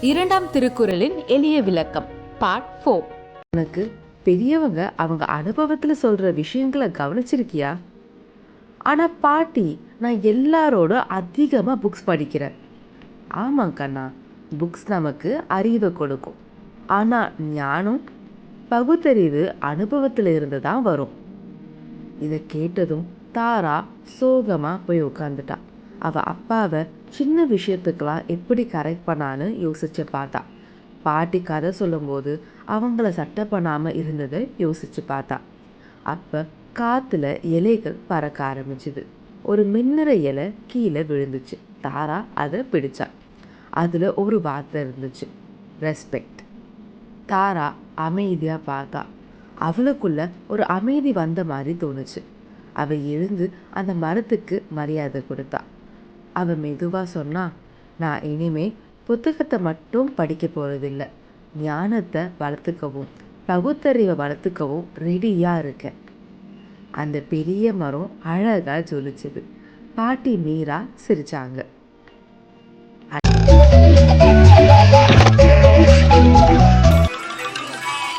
இரண்டாம் திருக்குறளின் எளிய விளக்கம் பார்ட் 4. உனக்கு பெரியவங்க அவங்க அனுபவத்துல சொல்ற விஷயங்களை கவனிச்சிருக்கியா? ஆனா பாட்டி, நான் எல்லாரோட அதிகமா புக்ஸ் படிக்கிறேன். ஆமாம் கண்ணா, புக்ஸ் நமக்கு அறிவை கொடுக்கும். ஆனா ஞானம், பகுத்தறிவு அனுபவத்துல இருந்து தான் வரும். இதை கேட்டதும் தாரா சோகமா போய் உட்காந்துட்டா. அவ அப்பாவை சின்ன விஷயத்துக்கெல்லாம் எப்படி கரெக்ட் பண்ணான்னு யோசிச்சு பார்த்தா. பாட்டி கதை சொல்லும்போது அவங்கள சட்டை பண்ணாம இருந்ததை யோசிச்சு பார்த்தா. அப்ப காத்துல இலைகள் பறக்க ஆரம்பிச்சுது. ஒரு மின்னுற இலை கீழே விழுந்துச்சு. தாரா அதை பிடிச்சா. அதுல ஒரு வார்த்தை இருந்துச்சு, ரெஸ்பெக்ட். தாரா அமைதியா பார்த்தா. அவளுக்குள்ள ஒரு அமைதி வந்த மாதிரி தோணுச்சு. அவ எழுந்து அந்த மரத்துக்கு மரியாதை கொடுத்தா. அவ மெதுவா சொன்னா, நான் இனிமே புத்தகத்தை மட்டும் படிக்க போறதில்லை, ஞானத்தை வளர்த்துக்கவும் பகுத்தறிவை வளர்த்துக்கவும் ரெடியா இருக்கேன். அந்த பெரிய மரம் அழகா ஜொலிச்சுது. பாட்டி மீரா சிரிச்சாங்க.